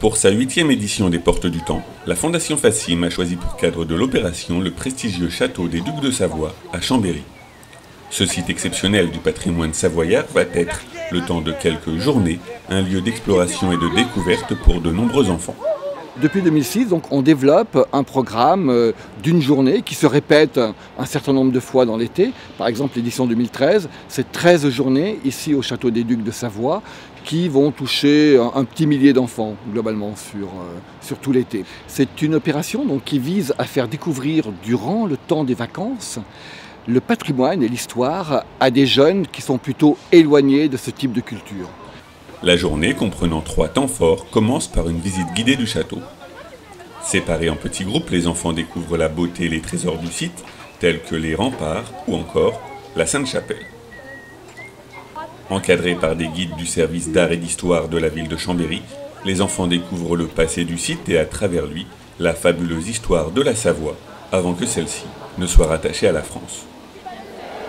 Pour sa 8e édition des Portes du Temps, la Fondation Fassim a choisi pour cadre de l'opération le prestigieux château des Ducs de Savoie à Chambéry. Ce site exceptionnel du patrimoine savoyard va être, le temps de quelques journées, un lieu d'exploration et de découverte pour de nombreux enfants. Depuis 2006, donc, on développe un programme d'une journée qui se répète un certain nombre de fois dans l'été. Par exemple, l'édition 2013, c'est 13 journées ici au Château des Ducs de Savoie qui vont toucher un petit millier d'enfants globalement sur tout l'été. C'est une opération donc, qui vise à faire découvrir durant le temps des vacances le patrimoine et l'histoire à des jeunes qui sont plutôt éloignés de ce type de culture. La journée, comprenant 3 temps forts, commence par une visite guidée du château. Séparés en petits groupes, les enfants découvrent la beauté et les trésors du site, tels que les remparts ou encore la Sainte-Chapelle. Encadrés par des guides du service d'art et d'histoire de la ville de Chambéry, les enfants découvrent le passé du site et à travers lui, la fabuleuse histoire de la Savoie, avant que celle-ci ne soit rattachée à la France.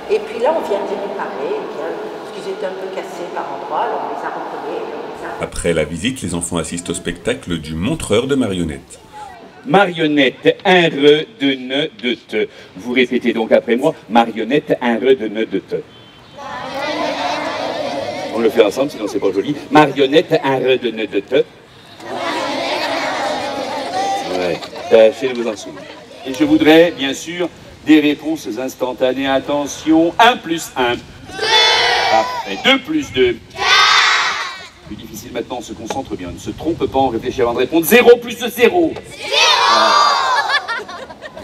Et puis là, on vient de les réparer, parce qu'ils étaient un peu cassés par endroits, alors on les a recollés. Après la visite, les enfants assistent au spectacle du montreur de marionnettes. Marionnette, un re de ne de te. Vous répétez donc après moi, marionnette, un re de ne de te. On le fait ensemble, sinon c'est pas joli. Marionnette, un re de ne de te. Ouais, tâchez de vous en souvenir. Et je voudrais, bien sûr, des réponses instantanées. Attention, 1 plus 1. 2. Parfait. 2 plus 2. 4. Plus difficile maintenant, on se concentre bien. On ne se trompe pas, on réfléchit avant de répondre. 0 plus 0. 0.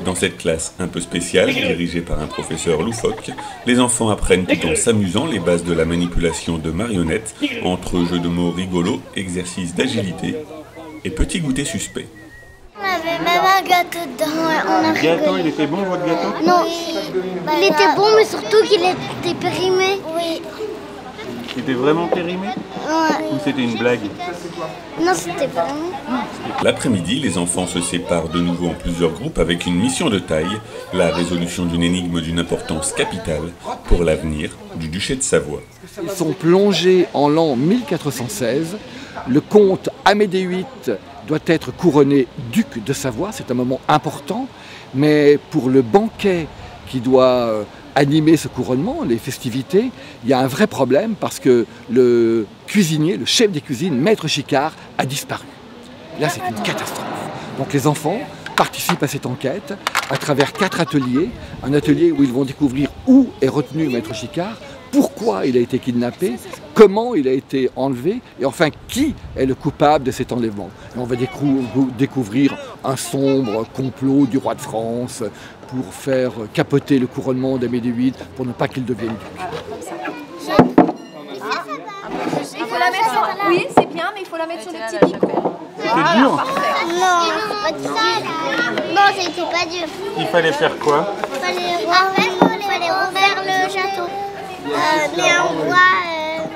Dans cette classe un peu spéciale, dirigée par un professeur loufoque, les enfants apprennent tout en s'amusant les bases de la manipulation de marionnettes, entre jeux de mots rigolos, exercices d'agilité et petits goûters suspects. On avait même un gâteau dedans. Le gâteau, il était bon votre gâteau? Non, il était bon mais surtout qu'il était périmé. Oui. Il était vraiment périmé? Ouais. Ou c'était une blague? Non, c'était périmé. L'après-midi, les enfants se séparent de nouveau en plusieurs groupes avec une mission de taille, la résolution d'une énigme d'une importance capitale pour l'avenir du duché de Savoie. Ils sont plongés en l'an 1416. Le comte Amédée VIII doit être couronné duc de Savoie, c'est un moment important, mais pour le banquet qui doit animer ce couronnement, les festivités, il y a un vrai problème parce que le cuisinier, le chef des cuisines, Maître Chicard, a disparu. Là, c'est une catastrophe. Donc les enfants participent à cette enquête à travers 4 ateliers. Un atelier où ils vont découvrir où est retenu Maître Chicard, pourquoi il a été kidnappé, comment il a été enlevé et enfin qui est le coupable de cet enlèvement. Et on va découvrir un sombre complot du roi de France pour faire capoter le couronnement d'Amédée VIII pour ne pas qu'il devienne duc. Il faut la mettre sur... Oui, c'est bien, mais il faut la mettre sur le petit picot. C'était dur? Non, c'est pas dur. Non, c'était pas dur. Il fallait faire quoi? Il fallait refaire le château. Mais on voit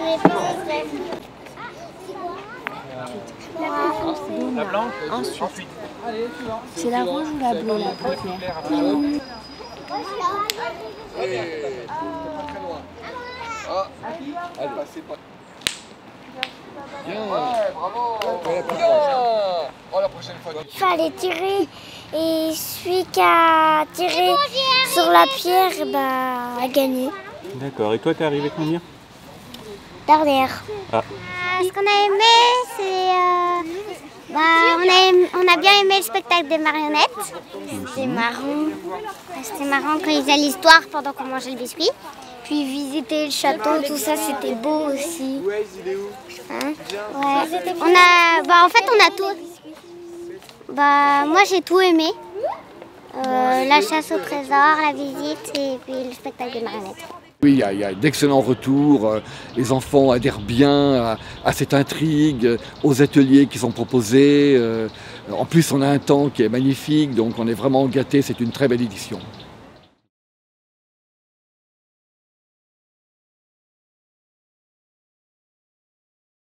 mais pas en fait. La blanche, ensuite. C'est la rouge ou la bleue, la plus claire? Il fallait tirer et celui qui a tiré sur la pierre a gagné. D'accord, et toi t'es arrivé combien? Dernière. Ah. Ce qu'on a aimé, c'est... on a bien aimé le spectacle des marionnettes. C'était marrant. C'était marrant quand ils faisaient l'histoire pendant qu'on mangeait le biscuit. Puis visiter le château, tout ça, c'était beau aussi. Hein? Ouais. En fait, on a tout. Moi, j'ai tout aimé. La chasse au trésor, la visite et puis le spectacle des marionnettes. Oui, il y a d'excellents retours. Les enfants adhèrent bien à cette intrigue, aux ateliers qui sont proposés. En plus, on a un temps qui est magnifique, donc on est vraiment gâtés. C'est une très belle édition.